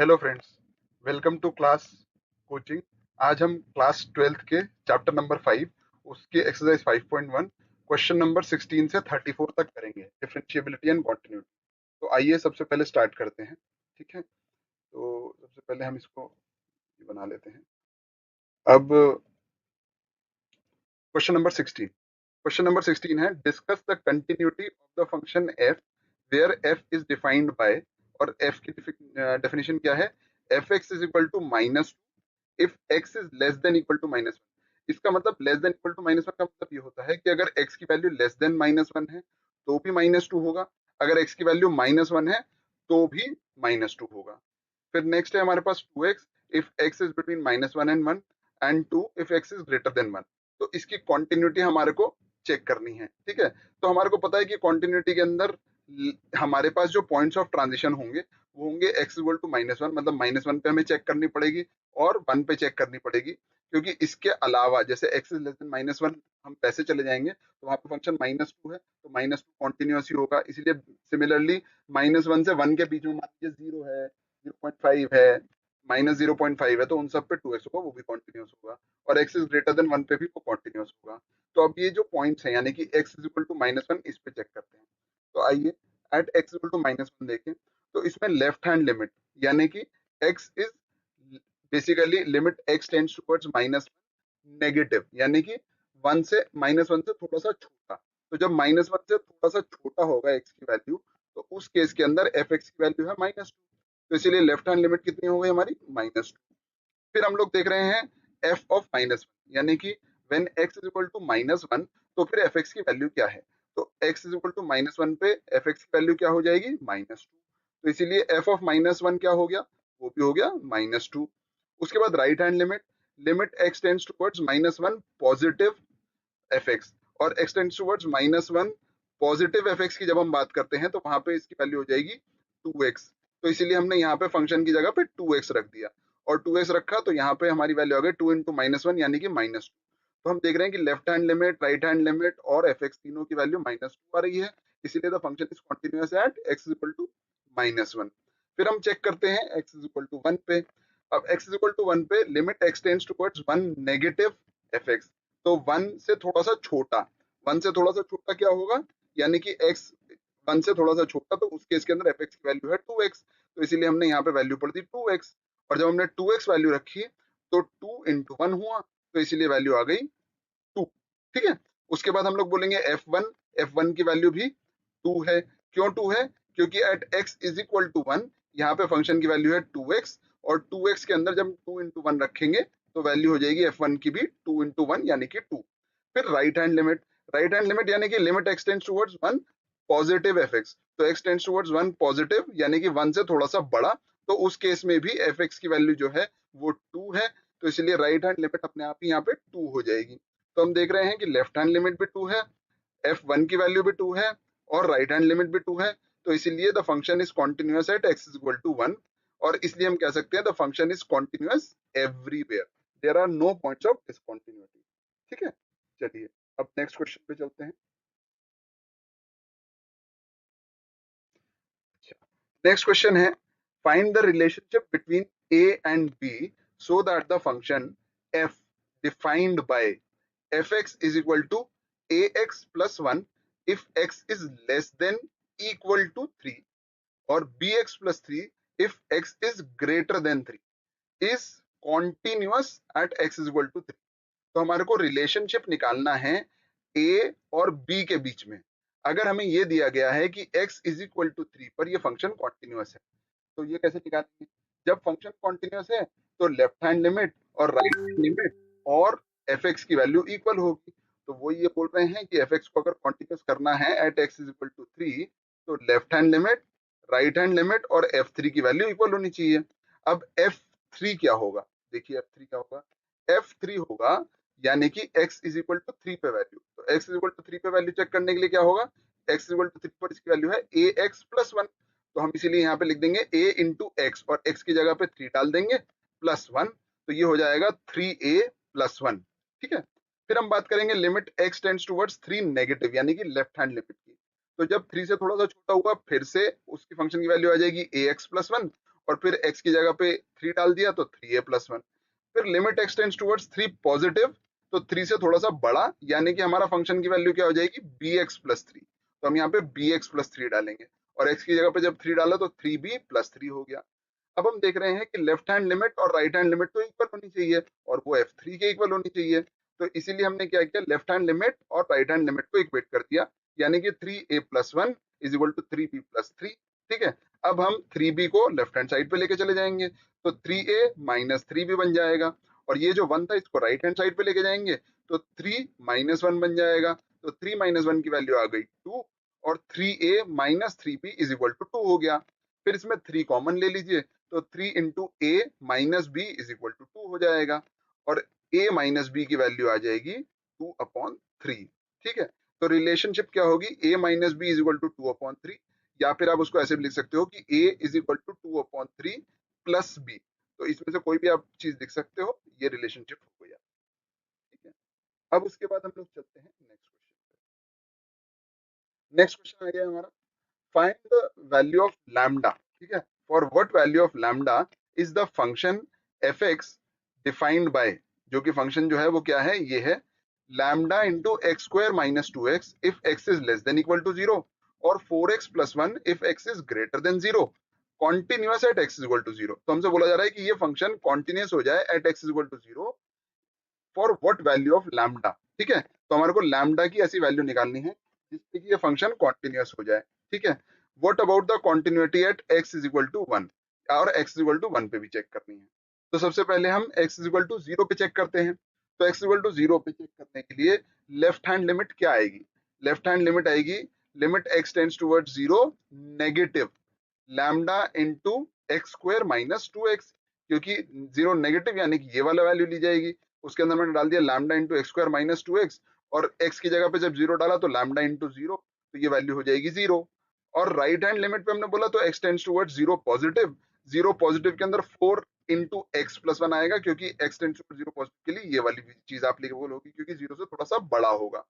Hello friends, welcome to class coaching. आज हम class 12th के चैप्टर नंबर 5 उसके एक्सरसाइज 5.1 क्वेश्चन नंबर 16 से 34 तक करेंगे, डिफरेंशिएबिलिटी एंड कॉन्टिन्यूटी। तो आइए सबसे पहले स्टार्ट करते हैं। ठीक है, तो सबसे पहले हम इसको बना लेते हैं। अब क्वेश्चन नंबर 16 है, discuss the continuity of the function F where F is defined by, और एफ की डेफिनेशन क्या है? F X is equal to minus if x is less than equal to -1। इसका मतलब लेस देन इक्वल टू -1 का मतलब ये होता है कि अगर x की वैल्यू लेस देन -1 है तो भी -2 होगा, अगर x की वैल्यू -1 है तो भी -2 होगा। फिर नेक्स्ट है हमारे पास 2x if x is between -1 and 1 and 2 if x is greater then 1। तो इसकी कॉन्टिन्यूटी हमारे को चेक करनी है। ठीक है, तो हमारे को पता है कि कॉन्टिन्यूटी के अंदर हमारे पास जो पॉइंट्स ऑफ ट्रांजिशन होंगे वो होंगे एक्स इक्वल टू -1, मतलब -1 पे हमें चेक करनी पड़ेगी और 1 पे चेक करनी पड़ेगी, क्योंकि इसके अलावा जैसे एक्स इज लेस देन -1 हम पैसे चले जाएंगे तो वहां पे फंक्शन -2 है तो -2 कॉन्टिन्यूस ही होगा। इसीलिए सिमिलरली -1 से 1 के बीच में मान लीजिए 0 है, 0.5 है, -0.5 है, तो उन सब पे 2x होगा, वो भी कॉन्टिन्यूस होगा। और x इज ग्रेटर देन 1 पे भी वो कॉन्टिन्यूस होगा। तो अब ये जो पॉइंट्स हैं यानी कि x इज इक्वल टू -1, इस पे चेक करते हैं। तो आइए एट x इक्वल टू -1 देखें। तो इसमें लेफ्ट हैंड लिमिट यानी कि x is basically limit x tends towards -1 negative, यानी कि 1 से -1 से थोड़ा सा छोटा। तो जब -1 से थोड़ा सा छोटा होगा x की वैल्यू, तो उस केस के अंदर एफ एक्स की वैल्यू है -2। तो इसीलिए लेफ्ट हैंड लिमिट कितनी हो गई हमारी? -2। फिर हम लोग देख रहे हैं एफ ऑफ -1, यानी कि when x is equal to -1 तो फिर एफ एक्स की वैल्यू क्या है? तो x इज इक्वल टू -1 पे एफ एक्स की वैल्यू क्या हो जाएगी? -2। तो इसीलिए एफ ऑफ -1 क्या हो गया? वो भी हो गया -2। उसके बाद right hand limit, limit x tends towards -1 positive F x, और x tends towards -1 positive F x की जब हम बात करते हैं तो वहां पे इसकी वैल्यू हो जाएगी 2x। तो इसीलिए हमने यहाँ पे फंक्शन की जगह पे 2x रख दिया, और 2x रखा तो यहाँ पे हमारी वैल्यू आ गई 2 इंटू -1 यानी कि -2। तो हम देख रहे हैं कि left hand limit, right hand limit और एफ एक्स तीनों की वैल्यू -2 आ रही है, इसीलिए the function is continuous at x is equal to -1। फिर हम चेक करते हैं x इज इक्वल टू 1 पे। अब x इज इक्वल टू 1 पे limit x tends towards 1 negative F x, तो 1 से थोड़ा सा छोटा, 1 से थोड़ा सा छोटा क्या होगा? यानी कि x 1 से थोड़ा सा छोटा, तो उस केस के अंदर एफ एक्स की वैल्यू है 2x। तो इसीलिए हमने यहाँ पे वैल्यू पढ़ दी 2x, और जब हमने 2x वैल्यू रखी तो 2 इंटू 1 हुआ, तो इसीलिए वैल्यू आ गई 2। ठीक है, उसके बाद हम लोग बोलेंगे F1 की वैल्यू भी 2 है। क्यों 2 है? क्योंकि at x is equal to 1 यहाँ पे फंक्शन की वैल्यू है 2x, और 2x के अंदर जब 2 इंटू 1 रखेंगे तो वैल्यू हो जाएगी F1 की भी 2 इंटू 1 यानी कि 2। फिर right hand limit, right hand limit यानी कि limit x tends towards 1 positive F x, तो x टेंड्स टुवर्ड्स 1 पॉजिटिव यानी कि 1 से थोड़ा सा बड़ा, तो उस केस में भी एफ एक्स की वैल्यू जो है वो 2 है। तो इसलिए राइट हैंड लिमिट अपने आप ही यहाँ पे 2 हो जाएगी। तो हम देख रहे हैं कि लेफ्ट हैंड लिमिट भी 2 है, F1 की वैल्यू भी 2 है, और राइट हैंड लिमिट भी 2 है। तो इसीलिए the function is continuous at x is equal to 1, और इसलिए हम कह सकते हैं the function is continuous everywhere, there are no points of discontinuity. ठीक है, चलिए अब नेक्स्ट क्वेश्चन पे चलते हैं। नेक्स्ट क्वेश्चन है, find the relationship between a and b so that the function f defined by fx is equal to ax plus 1 if x is less than equal to 3, और bx plus 3 if x is greater than 3 is continuous at x is equal to 3। तो हमारे को relationship निकालना है a और b के बीच में। अगर हमें ये दिया गया है कि x is equal to 3 पर ये फंक्शन कॉन्टिन्यूअस है, तो ये कैसे निकालेंगे? जब फंक्शन कॉन्टिन्यूअस है तो लेफ्ट हैंड लिमिट और राइट हैंड लिमिट और एफ एक्स की वैल्यू इक्वल होगी। तो वो ये बोल रहे हैं कि एफ एक्स को अगर कॉन्टिन्यूअस करना है at X is equal to 3, तो left hand limit, right hand limit और F3 की वैल्यू इक्वल होनी चाहिए। अब F3 क्या होगा? देखिए F3 क्या होगा? F3 होगा यानी कि x इज इक्वल टू 3 पे वैल्यू, तो x इज इक्वल टू 3 पे वैल्यू चेक करने के लिए क्या होगा? x इज इक्वल टू 3 पर इसकी वैल्यू है ax प्लस 1, तो हम इसीलिए यहाँ पे लिख देंगे a इंटू एक्स, और x की जगह पे 3 डाल देंगे प्लस 1, तो ये हो जाएगा 3a प्लस 1। ठीक है, फिर हम बात करेंगे limit x tends towards 3 negative यानी कि लेफ्ट हैंड लिमिट की। तो जब 3 से थोड़ा सा छोटा हुआ फिर से उसकी फंक्शन की वैल्यू आ जाएगी ax प्लस 1, और फिर x की जगह पे 3 डाल दिया तो 3a+1। फिर limit x tends towards 3 positive, तो 3 से थोड़ा सा बड़ा, यानी कि हमारा फंक्शन की वैल्यू क्या हो जाएगी, bx+3। तो हम यहाँ पे bx+3 डालेंगे, और x की जगह पे जब 3 डाला तो 3b+3 हो गया। अब हम देख रहे हैं कि लेफ्ट हैंड लिमिट और राइट हैंड लिमिट तो इक्वल होनी चाहिए, और वो f3 के इक्वल होनी चाहिए। तो इसीलिए हमने क्या किया, लेफ्ट हैंड लिमिट और राइट हैंड लिमिट को इक्वेट कर दिया, यानी कि 3a+1 is equal to 3b+3। ठीक है, अब हम 3b को लेफ्ट हैंड साइड पे लेके चले जाएंगे, तो 3a माइनस 3b बन जाएगा, और ये जो 1 था इसको राइट हैंड साइड पे लेके जाएंगे तो 3 माइनस 1 बन जाएगा। तो 3 माइनस 1 की वैल्यू आ गई 2, और 3a minus 3b is equal to 2 हो गया। फिर इसमें 3 कॉमन ले लीजिए, तो 3 into A minus B is equal to 2 हो जाएगा, और a माइनस बी की वैल्यू आ जाएगी 2/3। ठीक है, तो रिलेशनशिप क्या होगी, a minus B is equal to 2/3, या फिर आप उसको ऐसे भी लिख सकते हो कि a is equal to 2/3 plus b। तो इसमें से कोई भी आप चीज लिख सकते हो, ये रिलेशनशिप हो गया। ठीक है, अब उसके बाद हम लोग चलते हैं नेक्स्ट क्वेश्चन पे। नेक्स्ट क्वेश्चन आ गया हमारा, find the value of lambda. ठीक है, for what value of lambda is the function F x defined by, जो कि फंक्शन जो है वो क्या है, ये है lambda into X square minus 2x if x is less than equal to 0, और 4x+1 if x is greater than 0, continuous at x is equal to 0। तो हमसे बोला जा रहा है कि ये फंक्शन कॉन्टिन्यूअस हो जाए at x is equal to 0 for what value of lambda. ठीक है, तो हमारे को लैम्डा की ऐसी वैल्यू निकालनी है जिससे कि ये फंक्शन कॉन्टिन्यूअस हो जाए। ठीक है, what about the continuity at x is equal to 1, और x इज इक्वल टू 1 पे भी चेक करनी है। तो सबसे पहले हम x इज इक्वल टू 0 पे चेक करते हैं। तो x इज इक्वल टू 0 पे चेक करने के लिए लेफ्ट हैंड लिमिट क्या आएगी, लेफ्ट हैंड लिमिट आएगी limit x tends towards 0 negative lambda into X square minus 2x, क्योंकि 0 नेगेटिव यानी कि ये वाला वैल्यू ली जाएगी। उसके अंदर मैंने डाल दिया lambda into X square minus 2x, और x की जगह पे जब 0 डाला तो लैम्डा इंटू 0, तो ये वैल्यू हो जाएगी 0। और राइट हैंड लिमिट पे हमने बोला तो x tends towards 0 positive, 0 positive के अंदर 4 इंटू x+1 आएगा, क्योंकि x टेंड्स टुवर्ड्स 0 पॉजिटिव के लिए ये वाली चीज एप्लीकेबल होगी, क्योंकि 0 से थोड़ा सा बड़ा होगा,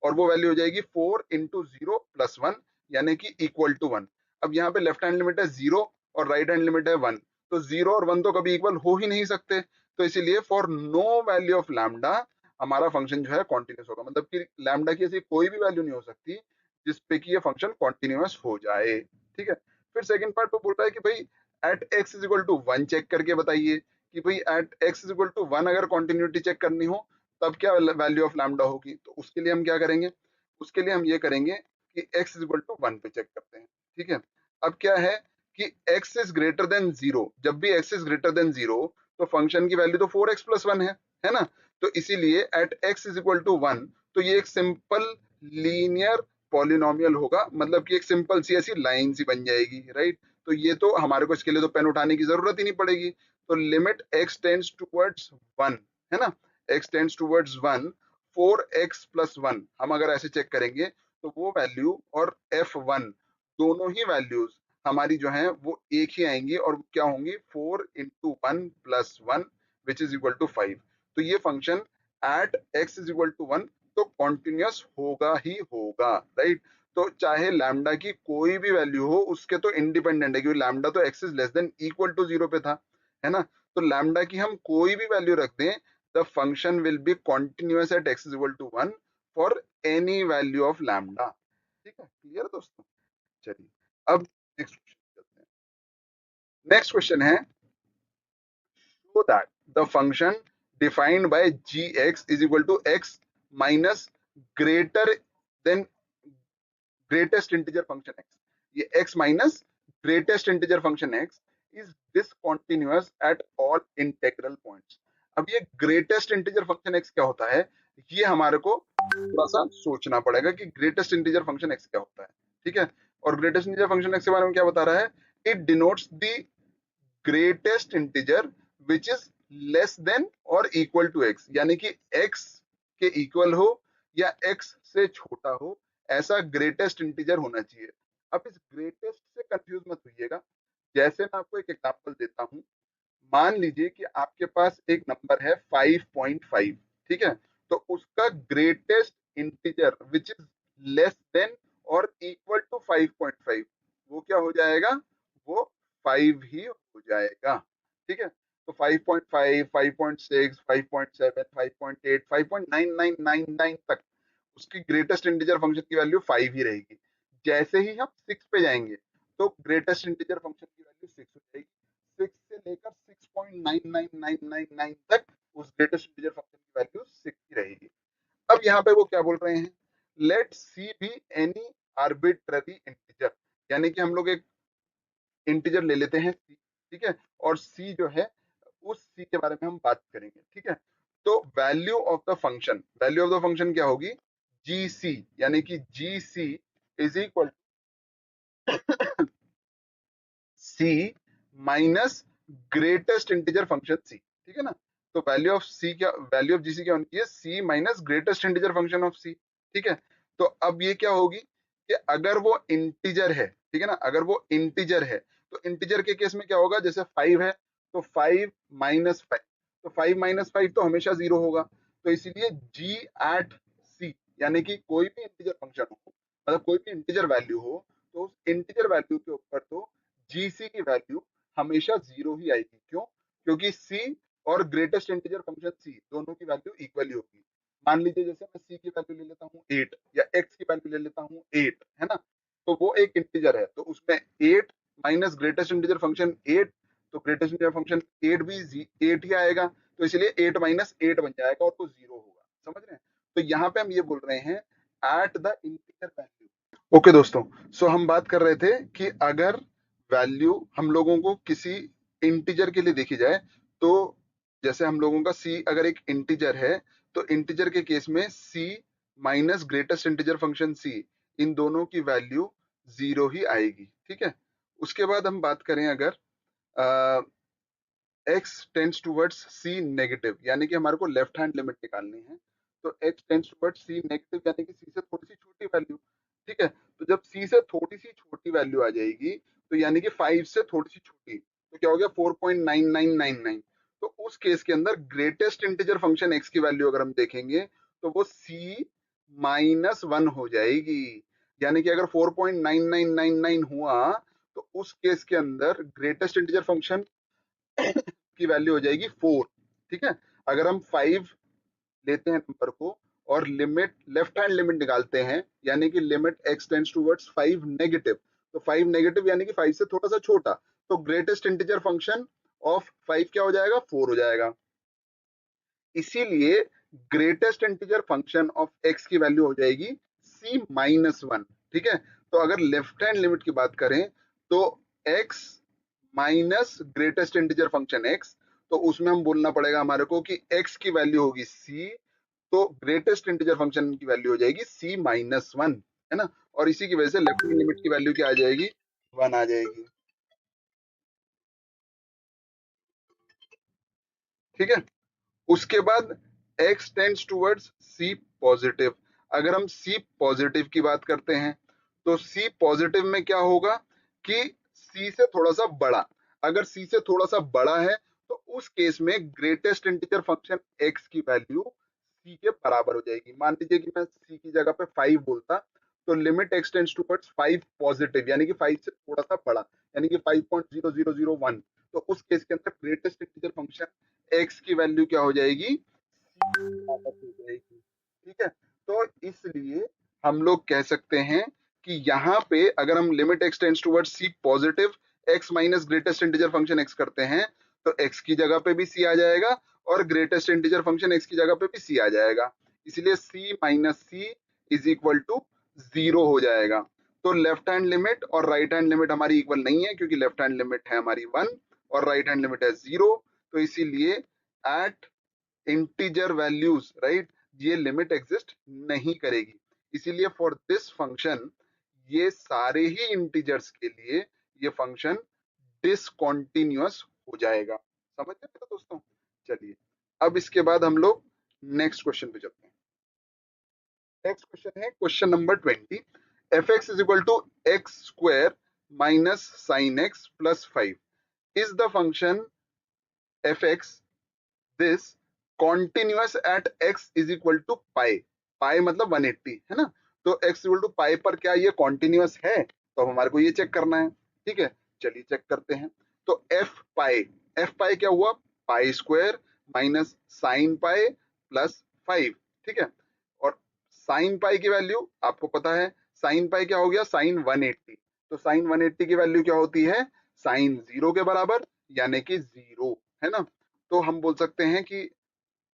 और वो वैल्यू हो जाएगी 4 इंटू 0+1, यानी कि इक्वल टू 1। अब यहाँ पे लेफ्ट हैंड लिमिट है 0 और राइट हैंड लिमिट है 1, तो 0 और 1 तो कभी इक्वल हो ही नहीं सकते, तो इसीलिए for no value of lambda हमारा फंक्शन जो है कॉन्टिन्यूस होगा, मतलब कि लैम्डा की ऐसी कोई भी वैल्यू नहीं हो सकती जिसपे कि ये फंक्शन कॉन्टिन्यूस हो जाए। ठीक है, फिर सेकंड पार्ट वो बोल रहा है कि भाई at x is equal to 1 check करके बताइए कि भाई at x is equal to 1 अगर कॉन्टिन्यूटी चेक करनी हो तब क्या वैल्यू ऑफ लैम्डा होगी। तो उसके लिए हम क्या करेंगे, उसके लिए हम ये करेंगे कि x इज इक्वल टू 1 पे चेक करते हैं। ठीक है, अब क्या है कि x इज ग्रेटर देन 0, जब भी x इज ग्रेटर देन 0 तो फंक्शन की वैल्यू तो 4x+1 है ना। तो इसीलिए at x is equal to 1, तो ये एक सिंपल लीनियर पॉलिनोमियल होगा, मतलब कि एक सिंपल सी ऐसी लाइन सी बन जाएगी, राइट। तो ये तो हमारे को इसके लिए तो पेन उठाने की जरूरत ही नहीं पड़ेगी। तो लिमिट x टेंड्स टुवर्ड्स 1 है ना, x टेंड्स टुवर्ड्स 1, 4x+1 हम अगर ऐसे चेक करेंगे तो वो वैल्यू और f1 दोनों ही वैल्यूज हमारी जो हैं वो एक ही आएंगी, और क्या होंगी 4 into 1+1 which is equal to 5। तो ये function at x is equal to 1 तो कॉन्टिन्यूस होगा ही होगा, राइट। तो चाहे लैम्डा की कोई भी वैल्यू हो उसके तो इंडिपेंडेंट है, क्योंकि लैम्डा तो x is less than equal to 0 पे था, है ना। तो लैम्डा की हम कोई भी वैल्यू रख दें, the function will be continuous at x is equal to 1 for any value of lambda. ठीक है, क्लियर दोस्तों। चलिए अब नेक्स्ट क्वेश्चन चलते हैं। नेक्स्ट क्वेश्चन है, so that the function defined by gx is equal to x minus greater than greatest integer function x, ये x minus greatest integer function x is discontinuous at all integral points। अब ये greatest integer function x क्या होता है, ये हमारे को थोड़ा सा सोचना पड़ेगा कि greatest integer function x क्या होता है। ठीक है, और greatest integer function x के बारे में क्या बता रहा है, it denotes the greatest integer which is less then और इक्वल टू एक्स, यानी कि x के इक्वल हो या x से छोटा हो, ऐसा ग्रेटेस्ट इंटीजर होना चाहिए। अब इस ग्रेटेस्ट से कंफ्यूज मत होइएगा, जैसे मैं आपको एक एग्जांपल देता हूं। मान लीजिए कि आपके पास एक नंबर है 5.5, ठीक है, तो उसका greatest integer which is less then और इक्वल टू 5.5 वो क्या हो जाएगा, वो 5 ही हो जाएगा। ठीक है, तो 5.5, 5.6, 5.7, 5.8, 5.9999 तक उसकी ग्रेटेस्ट इंटीजर फंक्शन की वैल्यू 5 ही रहेगी। जैसे ही हम 6 पे जाएंगे तो ग्रेटेस्ट इंटीजर फंक्शन की वैल्यू 6 हो जाएगी। 6 से लेकर 6.99999 तक उस ग्रेटेस्ट इंटीजर फंक्शन की वैल्यू 6 ही रहेगी। अब यहाँ पे वो क्या बोल रहे हैं, let C be any arbitrary integer, यानी कि हम लोग एक इंटीजर ले लेते हैं सी, ठीक है, और सी जो है उस सी के बारे में हम बात करेंगे। ठीक है, तो वैल्यू ऑफ द फंक्शन क्या होगी, जी सी, यानी कि G C is equal C minus greatest integer function C. ठीक है ना, तो वैल्यू ऑफ जीसी क्या होनी चाहिए, C minus greatest integer function of C. ठीक है, तो अब ये क्या होगी कि अगर वो इंटीजर है, ठीक है ना, अगर वो इंटीजर है तो इंटीजर के केस में क्या होगा, जैसे 5 है तो 5 - 5, तो 5 - 5 तो हमेशा 0 होगा। तो इसीलिए जी एट सी, यानी कि कोई भी इंटीजर फंक्शन हो, मतलब कोई भी इंटीजर वैल्यू हो, तो उस इंटीजर वैल्यू के ऊपर तो जीसी की वैल्यू हमेशा 0 ही आएगी। क्यों, क्योंकि सी और ग्रेटेस्ट इंटीजर फंक्शन सी दोनों की वैल्यू इक्वली होगी। मान लीजिए जैसे मैं सी की वैल्यू ले लेता हूँ 8 या एक्स की वैल्यू ले लेता हूँ 8, है ना, तो वो एक इंटीजर है, तो उसमें 8 माइनस ग्रेटेस्ट इंटीजर फंक्शन 8, तो ग्रेटेस्ट इंटीजर फंक्शन 8 भी 8 ही आएगा, तो इसलिए 8 - 8 बन जाएगा और वो 0 होगा। समझ रहे हैं, तो यहाँ पे हम ये बोल रहे हैं at the integer value. Okay दोस्तों, सो हम बात कर रहे थे कि अगर वैल्यू हम लोगों को किसी इंटीजर के लिए देखी जाए, तो जैसे हम लोगों का सी अगर एक इंटीजर है, तो इंटीजर के केस में सी माइनस ग्रेटेस्ट इंटीजर फंक्शन सी, इन दोनों की वैल्यू 0 ही आएगी। ठीक है, उसके बाद हम बात करें अगर x tends towards c negative, यानी कि हमारे को लेफ्ट हैंड लिमिट निकालनी है, तो x tends towards c negative, यानी कि c से थोड़ी सी छोटी वैल्यू। ठीक है, तो जब c से थोड़ी सी छोटी वैल्यू आ जाएगी, तो यानी कि 5 से थोड़ी सी छोटी, तो क्या हो गया 4.9999, तो उस केस के अंदर ग्रेटेस्ट इंटीजर फंक्शन x की वैल्यू अगर हम देखेंगे तो वो c -1 हो जाएगी। यानी कि अगर 4.9999 हुआ तो उस केस के अंदर ग्रेटेस्ट इंटीजर फंक्शन की वैल्यू हो जाएगी 4। ठीक है, अगर हम 5 लेते हैं नंबर को और लिमिट लेफ्ट हैंड लिमिट निकालते हैं, यानी कि limit x tends towards 5 negative, तो 5 नेगेटिव यानी कि 5 से थोड़ा सा छोटा, तो ग्रेटेस्ट इंटीजर फंक्शन ऑफ 5 क्या हो जाएगा, 4 हो जाएगा। इसीलिए greatest integer function of x की वैल्यू हो जाएगी c-1। ठीक है, तो अगर लेफ्ट हैंड लिमिट की बात करें तो x minus greatest integer function x, तो उसमें हम बोलना पड़ेगा हमारे को कि x की वैल्यू होगी c, तो ग्रेटेस्ट इंटीजर फंक्शन की वैल्यू हो जाएगी c-1, है ना, और इसी की वजह से लेफ्ट हैंड लिमिट की वैल्यू क्या आ जाएगी, 1 आ जाएगी। ठीक है, उसके बाद x tends towards c positive, अगर हम c पॉजिटिव की बात करते हैं तो c पॉजिटिव में क्या होगा कि c से थोड़ा सा बड़ा, अगर c से थोड़ा सा बड़ा है तो उस केस में ग्रेटेस्ट इंटीजर फंक्शन x की वैल्यू c के बराबर हो जाएगी। मान लीजिए कि मैं c की जगह पे 5 बोलता, तो limit x tends towards 5 positive, यानी कि 5 से थोड़ा सा बड़ा, यानी कि 5.0001, तो उस केस के अंदर ग्रेटेस्ट इंटीजर फंक्शन x की वैल्यू क्या हो जाएगी, वापस हो जाएगी। ठीक है, तो इसलिए हम लोग कह सकते हैं कि यहाँ पे अगर हम limit x tends towards c positive x minus greatest integer function x करते हैं, तो x की जगह पे भी c आ जाएगा और ग्रेटेस्ट इंटीजर फंक्शन x की जगह पे भी c आ जाएगा, इसलिए c-c इज इक्वल टू 0 हो जाएगा। तो लेफ्ट हैंड लिमिट और राइट हैंड लिमिट हमारी इक्वल नहीं है, क्योंकि लेफ्ट हैंड लिमिट है हमारी 1 और राइट हैंड लिमिट है 0, तो इसीलिए एट इंटीजर वैल्यूज, राइट, ये लिमिट एग्जिस्ट नहीं करेगी। इसीलिए फॉर दिस फंक्शन, ये सारे ही इंटीजर्स के लिए ये फंक्शन डिसकंटीन्यूअस हो जाएगा। समझ गए मेरे दोस्तों, चलिए अब इसके बाद हम लोग नेक्स्ट क्वेश्चन पे चलते हैं। नेक्स्ट क्वेश्चन है question number 20, F X is equal to X square minus sine X plus 5, is the function F X this continuous at x is equal to pi, pi मतलब 180, है ना, तो x equal to पाई पर क्या ये continuous है, तो हमारे को ये चेक करना है। ठीक है, चलिए चेक करते हैं। तो एफ पाई क्या हुआ, पाई square minus sine pi plus 5, ठीक है। और साइन पाई की वैल्यू आपको पता है, साइन पाई क्या हो गया, साइन 180। तो साइन 180 की वैल्यू क्या होती है, साइन 0 के बराबर, यानी कि 0, है ना। तो हम बोल सकते हैं कि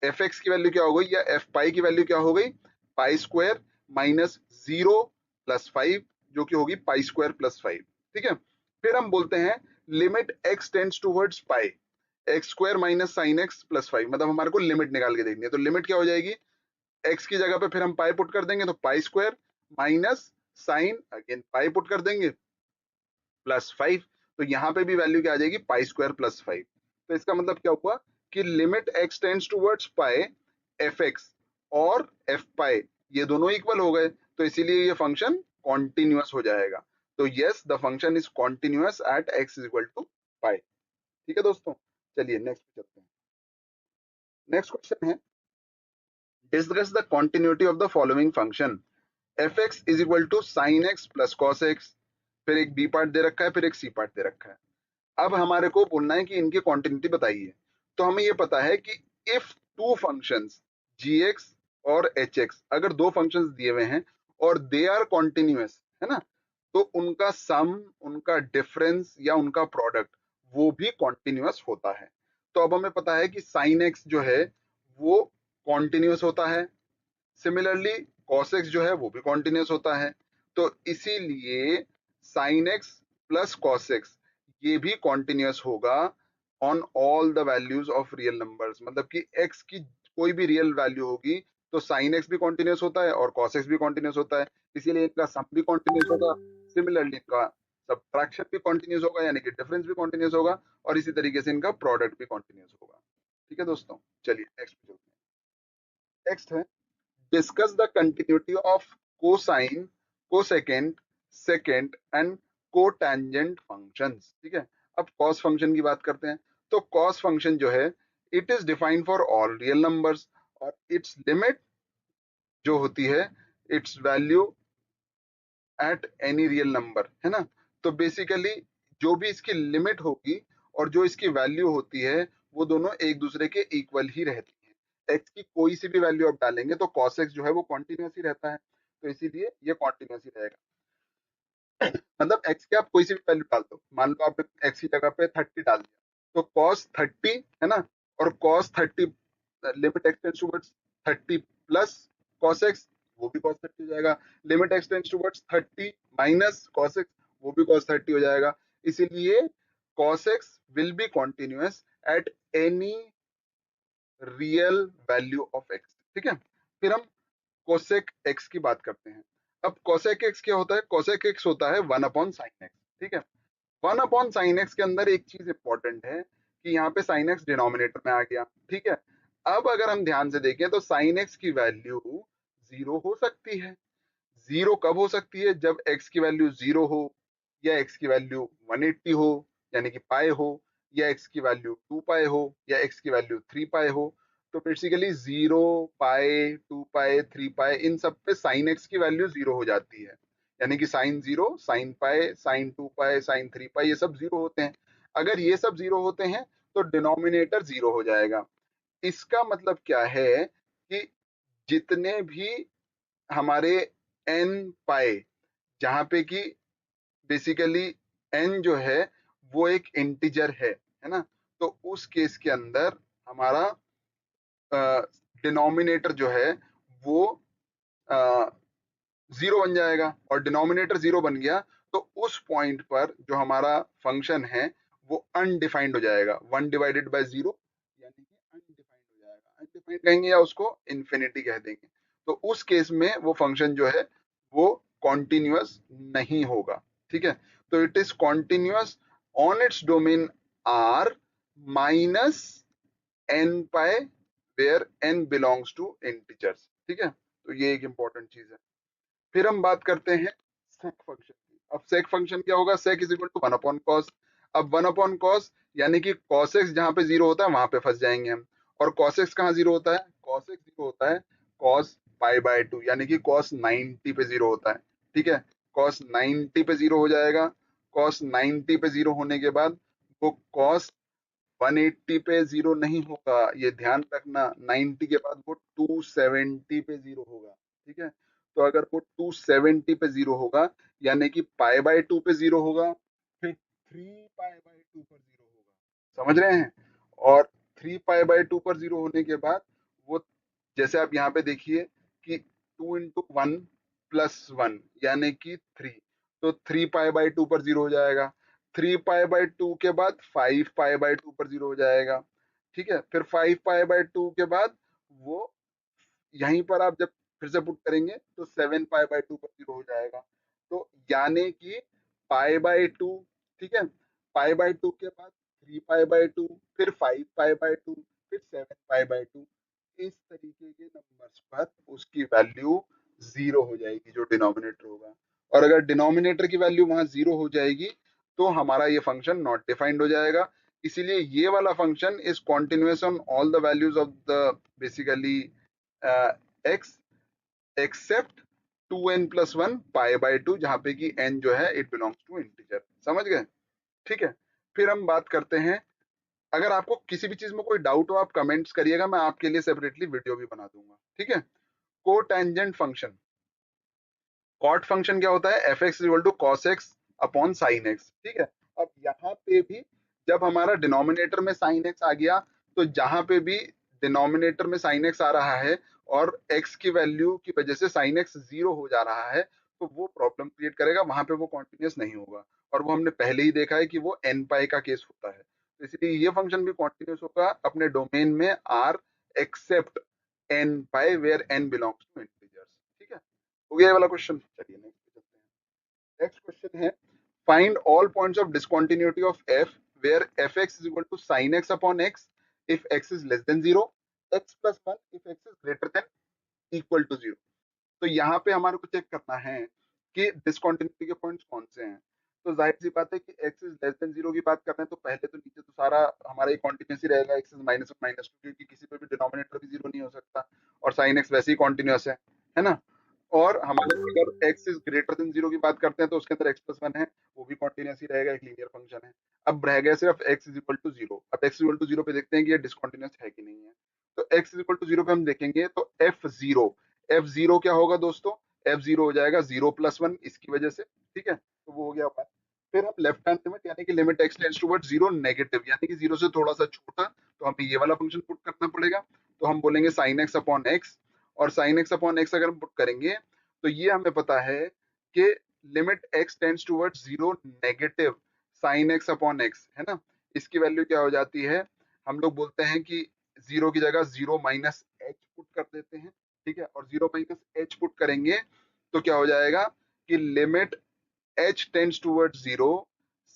एफ एक्स की वैल्यू क्या हो गई, या एफ पाई की वैल्यू क्या हो गई, पाई स्क्वायर माइनस 0 प्लस 5, जो कि होगी पाई स्क्वायर प्लस 5, ठीक है। फिर हम बोलते हैं limit X tends towards pi, X square minus sine X plus 5, मतलब हमारे को लिमिट निकाल के देखनी है। तो लिमिट क्या हो जाएगी, एक्स की जगह पे फिर हम पाई पुट कर देंगे, तो pi square minus sine again pi put कर देंगे प्लस 5। तो यहाँ पे भी वैल्यू क्या आ जाएगी, पाई स्क्वायर प्लस 5। तो इसका मतलब क्या हुआ कि लिमिट एक्स टेंड्स टूवर्ड्स पाई, एफ एक्स और एफ पाई ये दोनों इक्वल हो गए, तो इसीलिए ये फंक्शन कॉन्टिन्यूअस हो जाएगा। तो yes, the function is continuous at X is equal to pi. ठीक है दोस्तों, चलिए नेक्स्ट चलते हैं। नेक्स्ट क्वेश्चन है, discuss the continuity of the following function, F X is equal to sine X plus cos X. फिर एक B part दे रखा है, फिर एक सी पार्ट दे रखा है। अब हमारे को बोलना है कि इनकी कॉन्टिन्यूटी बताइए। तो हमें ये पता है कि if two functions G X और एच एक्स, अगर दो फंक्शंस दिए हुए हैं और दे आर कॉन्टिन्यूअस, है ना, तो उनका सम, उनका डिफरेंस या उनका प्रोडक्ट वो भी कॉन्टिन्यूअस होता है। तो अब हमें पता है कि साइन एक्स जो है वो कॉन्टिन्यूअस होता है, सिमिलरली cos x जो है वो भी कॉन्टिन्यूस होता है। तो इसीलिए sin x plus cos x ये भी कॉन्टिन्यूस होगा on all the values of real numbers, मतलब कि x की कोई भी रियल वैल्यू होगी तो sin x भी कॉन्टिन्यूस होता है और cos x भी कॉन्टिन्यूस होता है, इसीलिए इनका सम भी कॉन्टिन्यूस होगा। सिमिलरली इनका सब्ट्रैक्शन भी कॉन्टिन्यूस होगा, यानी कि डिफरेंस भी कॉन्टिन्यूस होगा, और इसी तरीके से इनका प्रोडक्ट भी कॉन्टिन्यूस होगा। ठीक है दोस्तों, चलिए नेक्स्ट पे चलते हैं। नेक्स्ट है, discuss the continuity of cosine, cosecant, secant and cotangent functions। ठीक है, अब cos फंक्शन की बात करते हैं। तो cos फंक्शन जो है, it is defined for all real numbers, और इट्स लिमिट जो होती है, it's value at any real number, है ना। तो बेसिकली जो भी इसकी लिमिट होगी और जो इसकी वैल्यू होती है वो दोनों एक दूसरे के इक्वल ही रहती है। एक्स की कोई सी भी वैल्यू आप डालेंगे तो cos x जो है वो कॉन्टिन्यूस ही रहता है, तो इसीलिए ये कॉन्टिन्यूस ही रहेगा। मतलब एक्स की आप कोई सी भी वैल्यू डाल दो, मान लो आप एक्स की जगह पे 30 डाल दिया, तो cos 30, है ना, और cos 30 limit X tends towards 30 plus cos x वो भी cos 30 हो जाएगा, limit X tends towards 30 minus cos x वो भी cos 30 हो जाएगा। इसीलिए cos x will be continuous at any real value of x। ठीक है, फिर हम कोसेक एक्स की बात करते हैं। अब कोसेक एक्स क्या होता है, कोसेक एक्स होता है 1/sin x। ठीक है, 1/sin x के अंदर एक चीज इंपॉर्टेंट है कि यहाँ पे sin x डिनोमिनेटर में आ गया। ठीक है, अब अगर हम ध्यान से देखें तो sin x की वैल्यू 0 हो सकती है। 0 कब हो सकती है, जब x की वैल्यू 0 हो, या x की वैल्यू 180 हो यानी कि पाई हो, या x की वैल्यू 2 पाई हो, या x की वैल्यू 3 पाई हो। तो बेसिकली 0, पाई, 2 पाई, 3 पाई, इन सब पे साइन x की वैल्यू 0 हो जाती है, यानी कि साइन 0, साइन पाई, साइन 2 पाई, साइन 3 पाई ये सब 0 होते हैं। अगर ये सब 0 होते हैं तो डिनोमिनेटर 0 हो जाएगा। इसका मतलब क्या है कि जितने भी हमारे n पाए, जहां पे कि बेसिकली n जो है वो एक इंटीजर है ना, तो उस केस के अंदर हमारा डिनोमिनेटर जो है वो जीरो बन जाएगा, और डिनोमिनेटर जीरो बन गया तो उस पॉइंट पर जो हमारा फंक्शन है वो अनडिफाइंड हो जाएगा, 1/0 यानी कि अनडिफाइंड हो जाएगा। अनडिफाइंड कहेंगे या उसको इन्फिनिटी कह देंगे। तो उस केस में वो फंक्शन जो है वो कॉन्टिन्यूअस नहीं होगा। ठीक है, तो it is continuous on its domain R minus N pi where N belongs to integers. ठीक है, तो ये एक इंपॉर्टेंट चीज है। फिर हम बात करते हैं सेक फंक्शन की। अब सेक फंक्शन क्या होगा, सेक इज इक्वल टू 1/cos। अब 1/cos यानी कि cos x जहां पे 0 होता है वहां पे फंस जाएंगे हम, और cos x कहाँ 0 होता है, cos x 0 होता है cos π/2 यानी कि cos 90 पे 0 होता है। ठीक है, cos 90 पे 0 हो जाएगा, कॉस 90 पे जीरो होने के बाद वो कॉस 180 पे जीरो नहीं होगा, ये ध्यान रखना। 90 के बाद वो 270 पे जीरो होगा, ठीक है। तो अगर वो 270 पे जीरो होगा, यानी कि पाई बाय 2 पे जीरो होगा, फिर 3 पाई बाय 2 पर जीरो होगा, समझ रहे हैं। और 3 पाई बाय 2 पर जीरो होने के बाद वो, जैसे आप यहाँ पे देखिए कि 2 × 1 + 1 यानी कि 3, तो 3 पाई बाय 2 पर जीरो हो जाएगा। 3 पाई बाय 2 के बाद 5 पाई बाय 2 पर जीरो हो जाएगा, ठीक है। फिर 5 पाई बाय 2 के बाद वो, यहीं पर आप जब फिर से पुट करेंगे तो 7 पाई बाय 2 पर जीरो हो जाएगा। तो यानी कि पाई बाय 2, ठीक है, पाई बाय 2 के बाद 3 पाई बाय 2, फिर 5 पाई बाय 2, फिर 7 पाई बाय 2। इस तरीके के नंबर्स पर उसकी वैल्यू जीरो हो जाएगी, जो डिनोमिनेटर होगा। और अगर डिनोमिनेटर की वैल्यू वहां जीरो हो जाएगी तो हमारा ये फंक्शन नॉट डिफाइंड हो जाएगा। इसीलिए ये वाला function is continuous on all the values of the basically X except 2n+1 pi by 2, जहां पे कि n जो है इट बिलोंग्स टू इंटीजर। समझ गए, ठीक है। फिर हम बात करते हैं, अगर आपको किसी भी चीज में कोई डाउट हो आप कमेंट्स करिएगा, मैं आपके लिए सेपरेटली वीडियो भी बना दूंगा, ठीक है। कोटेंजेंट फंक्शन, कॉट फंक्शन क्या होता है, f(x)cos x/sin x, ठीक है। अब यहाँ पे भी जब हमारा डिनोमिनेटर में sin x आ गया, तो जहां पे भी डिनोमिनेटर में sin x आ रहा है और x की वैल्यू की वजह से sin x जीरो हो जा रहा है, तो वो प्रॉब्लम क्रिएट करेगा, वहां पे वो कॉन्टिन्यूस नहीं होगा। और वो हमने पहले ही देखा है कि वो n पाई का केस होता है, तो इसलिए ये फंक्शन भी कॉन्टिन्यूस होगा अपने डोमेन में r except n pi where n belongs to integers, ठीक है। हो गया ये वाला क्वेश्चन। चलिए नेक्स्ट पे चलते हैं। नेक्स्ट क्वेश्चन है, find all points of discontinuity of f where fx is equal to sin x upon x if x is less than 0, x plus 1 if x is greater than equal to 0। तो यहाँ पे हमारे को check करना है कि discontinuity के points कौन से हैं। तो जाहिर सी बात है कि x इज लेस देन 0 की बात कर रहे हैं, तो पहले तो नीचे तो सारा हमारा ये कॉन्टिन्यूस ही रहेगा, x इज -1 -2, क्योंकि किसी पे भी डिनोमिनेटर भी 0 नहीं हो सकता, और sin x वैसे ही कॉन्टिन्यूस है ना। और हमारे अगर x इज ग्रेटर देन 0 की बात करते हैं तो उसके अंदर x प्लस 1 है, वो भी कॉन्टिन्यूस ही रहेगा, एक लीनियर फंक्शन है। अब रह गया सिर्फ x इज इक्वल टू 0। अब x इज इक्वल टू 0 पे देखते हैं कि ये डिसकंटिन्यूस है कि नहीं है। तो x इज इक्वल टू 0 पे हम देखेंगे तो f0 क्या होगा दोस्तों, f0 हो जाएगा 0+1 इसकी वजह से, ठीक है, तो वो हो गया बात। फिर हम लेफ्ट हैंड लिमिट यानी कि limit x tends towards 0 negative, यानी कि 0 से थोड़ा सा छोटा, तो हमें ये वाला फंक्शन पुट करना पड़ेगा। तो हम बोलेंगे sin x अपॉन x, और sin x अपॉन x अगर हम पुट करेंगे तो ये हमें पता है कि limit x tends towards 0 negative sin x upon x, है ना। इसकी वैल्यू क्या हो जाती है, हम लोग बोलते हैं कि 0 की जगह 0 माइनस h पुट कर देते हैं, ठीक है। और 0 माइनस h पुट करेंगे तो क्या हो जाएगा कि limit h tends towards 0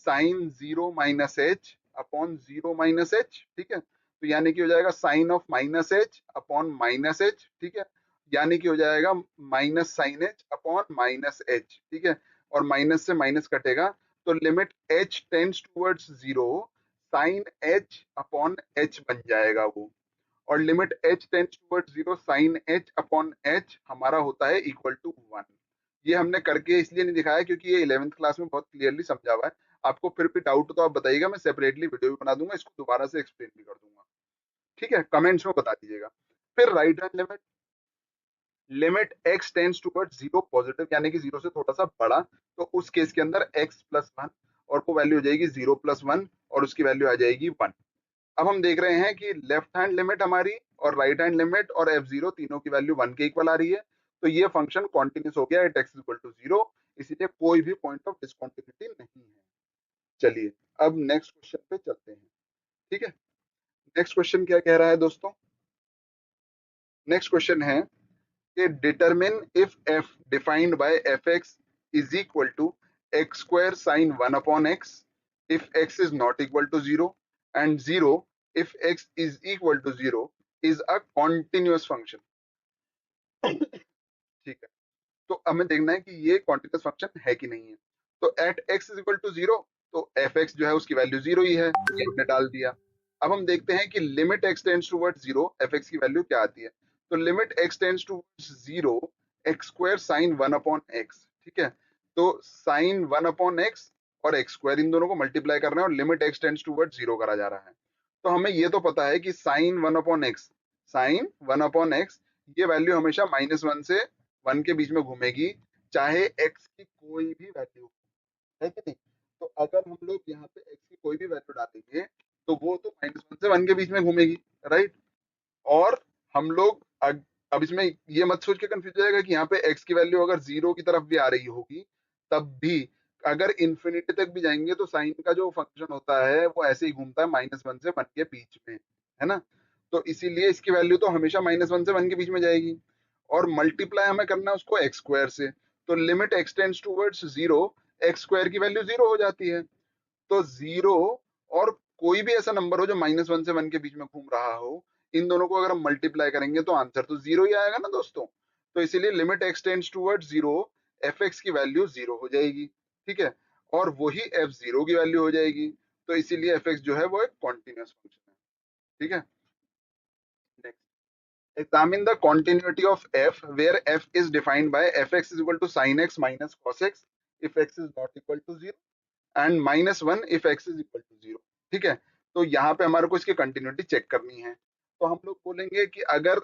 sine 0 minus h upon 0 minus h, ठीक है। तो यानी कि हो जाएगा sine of minus h upon minus h, ठीक है। यानी कि हो जाएगा minus sine h upon minus h, ठीक है। और माइनस से माइनस कटेगा, तो limit h tends towards 0 sine h upon h बन जाएगा वो। और limit h tends towards 0 sine h upon h हमारा होता है इक्वल टू 1। ये हमने करके इसलिए नहीं दिखाया क्योंकि ये 11th क्लास में बहुत क्लियरली समझा हुआ है। आपको फिर भी डाउट हो तो आप बताइएगा, मैं सेपरेटली वीडियो भी बना दूंगा, इसको दोबारा से एक्सप्लेन भी कर दूंगा, ठीक है। कमेंट्स में बता दीजिएगा। फिर right hand limit, limit x tends towards 0 positive यानी कि 0 से थोड़ा सा बड़ा, तो उस केस के अंदर x प्लस 1, और वो वैल्यू हो जाएगी 0+1, और उसकी वैल्यू आ जाएगी 1। अब हम देख रहे हैं कि लेफ्ट हैंड लिमिट हमारी और राइट हैंड लिमिट और f0 तीनों की वैल्यू 1 के इक्वल आ रही है, तो ये फंक्शन कॉन्टिन्यूस हो गया एट x इक्वल टू 0, इसीलिए कोई भी पॉइंट ऑफ डिसकंटिन्यूटी नहीं है। चलिए अब नेक्स्ट क्वेश्चन पे चलते हैं, ठीक है। नेक्स्ट क्वेश्चन क्या कह रहा है दोस्तों, नेक्स्ट क्वेश्चन है कि determine if f defined by fx is equal to x square sine 1 upon x if x is not equal to 0, and 0 if x is equal to 0 is a continuous function, ठीक है। तो हमें देखना है कि ये कॉन्टिन्यूस फंक्शन है कि नहीं है। तो at x is equal to 0, तो fx जो है उसकी वैल्यू 0 ही है, ये हमने डाल दिया। अब हम देखते हैं कि limit x tends towards 0 fx की वैल्यू क्या आती है। तो limit x tends towards 0 x square sine 1 upon x, ठीक है। तो साइन 1 अपॉन x और एक्स स्क्वायर, इन दोनों को मल्टीप्लाई करना है और limit X tends towards zero करा जा रहा है। तो हमें ये तो पता है कि sine one upon x, sine one upon x, ये वैल्यू हमेशा -1 से 1 के बीच में घूमेगी, चाहे एक्स की कोई भी वैल्यू हो, है कि नहीं। तो अगर हम लोग यहाँ पे एक्स की कोई भी वैल्यू डालेंगे तो वो तो -1 से 1 के बीच में घूमेगी, राइट। और हम लोग अब इसमें ये मत सोच के कंफ्यूज हो जाएगा कि यहाँ पे एक्स की वैल्यू अगर जीरो की तरफ भी आ रही होगी तब भी, अगर इन्फिनिटी तक भी जाएंगे तो साइन का जो फंक्शन होता है वो ऐसे ही घूमता है -1 से 1 के बीच में, है ना। तो इसीलिए इसकी वैल्यू तो हमेशा -1 से 1 के बीच में जाएगी। और मल्टीप्लाई हमें करना है उसको एक्स स्क्वायर से, तो limit X tends towards zero, x square की वैल्यू जीरो हो जाती है। तो जीरो और कोई भी ऐसा नंबर हो जो -1 से 1 के बीच में घूम रहा हो, इन दोनों को अगर हम मल्टीप्लाई करेंगे तो आंसर तो जीरो ही आएगा ना दोस्तों। तो इसीलिए limit X tends towards zero, F x की वैल्यू जीरो हो जाएगी, ठीक है। और वही एफ जीरो की वैल्यू हो जाएगी। तो इसीलिए एफ एक्स जो है वो एक कॉन्टिन्यूअस फंक्शन है, ठीक है। Next, examine the continuity of f where f is defined by fx is equal to sin x minus cos x if x is not equal to 0 and -1 if X is equal to zero, ठीक है। तो यहाँ पे हमारे को इसकी continuity check करनी है। तो हम लोग बोलेंगे कि अगर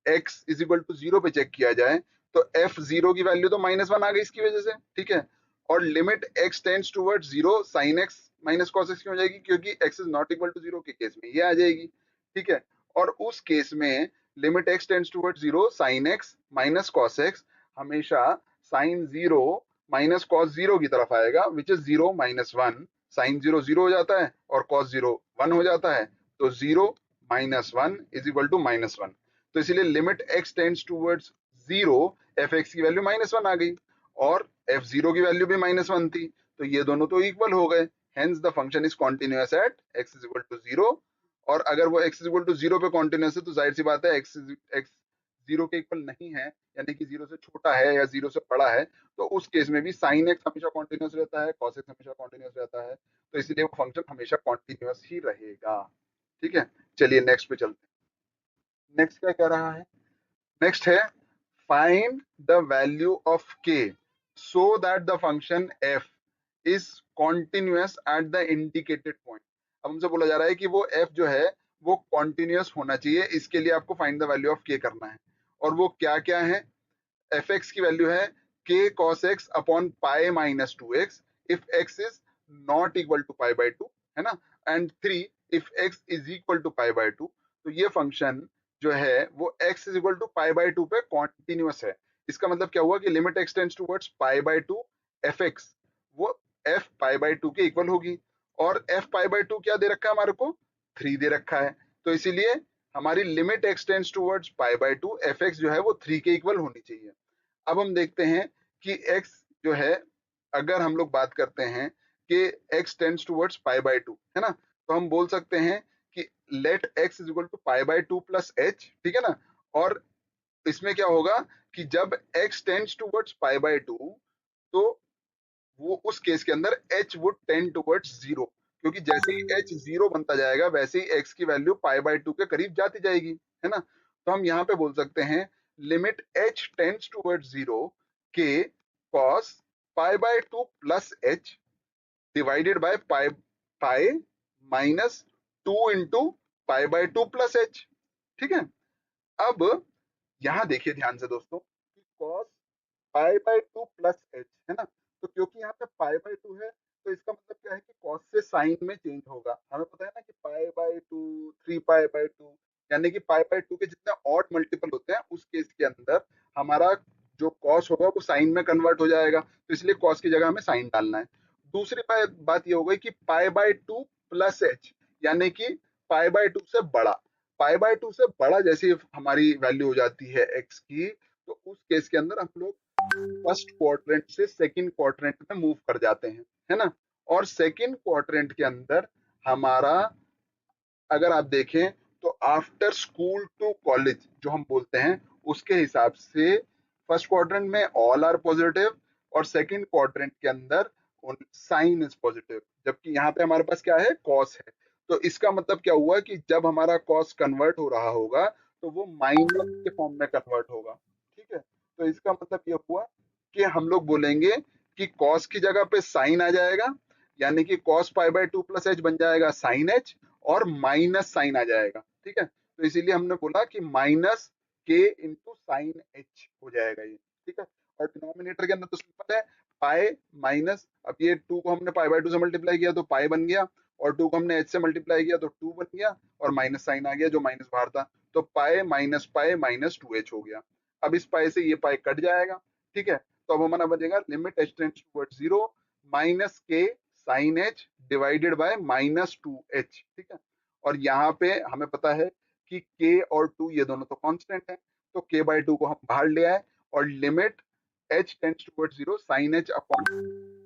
X is equal to zero पे चेक किया जाए तो एफ जीरो की वैल्यू तो -1 आ गई इसकी वजह से, ठीक है। और limit X tends towards zero sine X minus cos X क्यों हो जाएगी, क्योंकि X is not equal to zero के केस में ये आ जाएगी, ठीक है। और उस केस में limit X tends towards zero sine X minus cos X हमेशा sine zero minus cos zero की तरफ आएगा, which is zero -1। Sine zero zero हो जाता है और कॉस जीरो 1 हो जाता है, तो जीरो -1 इज इक्वल टू -1। तो इसीलिए limit X tends towards zero, F x की वैल्यू -1 आ गई और एफ जीरो की वैल्यू भी -1 थी, तो ये दोनों तो इक्वल हो गए। Hence the function is continuous at X is equal to zero. और अगर वो X is equal to zero पे कॉन्टिन्यूअस है तो जाहिर सी बात है एक्स जीरो के इक्वल नहीं है, यानी कि जीरो से छोटा है या जीरो से बड़ा है, तो उस केस में भी साइन एक्स हमेशा कॉन्टिन्यूअस रहता है, कॉस एक्स हमेशा कॉन्टिन्यूअस रहता है। तो इसलिए वो फंक्शन हमेशा कॉन्टिन्यूअस ही रहेगा, ठीक है। चलिए नेक्स्ट पे चलते हैं। नेक्स्ट क्या कह रहा है, नेक्स्ट है फाइंड द वैल्यू ऑफ के सो that the function F is continuous at the indicated point. अब हमसे बोला जा रहा है कि वो एफ जो है वो कॉन्टिन्यूअस होना चाहिए, इसके लिए आपको फाइंड द वैल्यू ऑफ के करना है। और वो क्या क्या है, एफ एक्स की वैल्यू है के cos X upon pi -2x if X is not equal to pi by two, है ना। And 3 if X is equal to pi by two. तो ये फंक्शन जो है वो x is equal to pi by two पे continuous है। इसका मतलब क्या हुआ कि limit X tends towards pi by two, F X वो f पाई बाई टू के इक्वल होगी। और f पाई बाई टू क्या दे रखा है हमारे को, 3 दे रखा है। तो इसीलिए हमारी limit X tends towards pi by two, F x जो है वो 3 के इक्वल होनी चाहिए। अब हम देखते हैं कि x जो है, अगर हम लोग बात करते हैं कि x tends towards pi by two, है ना, तो हम बोल सकते हैं कि let x is equal to pi by two plus H, ठीक है ना। और इसमें क्या होगा कि जब x tends towards pi by two, तो वो उस केस के अंदर h would tend towards zero, क्योंकि जैसे ही h जीरो बनता जाएगा वैसे ही x की वैल्यू पाई बाई टू के करीब जाती जाएगी, है ना। तो हम यहाँ पे बोल सकते हैं limit h tends towards zero के cos pi by two plus H divided by pi pi minus two into pi by two plus H, ठीक है। अब यहाँ देखिए ध्यान से दोस्तों कि cos pi by two plus H, है ना। तो क्योंकि यहाँ पे पाई बाई टू है तो इसका मतलब क्या है कि cos से साइन में चेंज होगा। हमें पता है ना कि पाई by to, 3 pi by to, यानी कि पाई बाई टू के जितने ऑड मल्टीपल होते हैं उस केस के अंदर हमारा जो cos होगा वो साइन में कन्वर्ट हो जाएगा, तो इसलिए cos की जगह हमें साइन डालना है। दूसरी बात ये हो गई कि पाई बाई टू प्लस एच, यानी कि पाई बाई टू से बड़ा। पाई बाई टू से बड़ा जैसी हमारी वैल्यू हो जाती है एक्स की, तो उस केस के अंदर हम लोग फर्स्ट क्वाड्रेंट से सेकंड क्वाड्रेंट में मूव कर जाते हैं, है ना। और सेकंड क्वाड्रेंट के अंदर हमारा, अगर आप देखें तो आफ्टर स्कूल टू कॉलेज जो हम बोलते हैं उसके हिसाब से फर्स्ट क्वाड्रेंट में ऑल आर पॉजिटिव और सेकंड क्वाड्रेंट के अंदर साइन इज पॉजिटिव, जबकि यहाँ पे हमारे पास क्या है, कॉस है। तो इसका मतलब क्या हुआ कि जब हमारा कॉस कन्वर्ट हो रहा होगा तो वो माइनस के फॉर्म में कन्वर्ट होगा, ठीक है। तो इसका मतलब ये हुआ कि हम लोग बोलेंगे कि cos की जगह पे sin आ जाएगा, यानी कि cos pi by 2 plus H बन जाएगा sin h, और माइनस साइन आ जाएगा। ठीक है, तो इसीलिए हमने बोला कि माइनस के इंटू साइन एच हो जाएगा ये। ठीक है, और डिनोमिनेटर के अंदर तो सिंपल है, पाई माइनस, अब ये 2 को हमने पाई बाय 2 से मल्टीप्लाई किया तो पाई बन गया, और 2 को हमने एच से मल्टीप्लाई किया तो 2 बन गया, और माइनस साइन आ गया जो माइनस बाहर था, तो पाई माइनस 2h हो गया। अब इस पाई से ये पाई कट जाएगा। ठीक है, तो अब हमारा बचेगा limit H tends towards 0 minus के sine H divided by minus 2h। ठीक है, और यहाँ पे हमें पता है कि k और 2 ये दोनों तो कांस्टेंट है, तो k बाय 2 को हम बाहर ले आए, और limit h tends towards 0 sine h upon,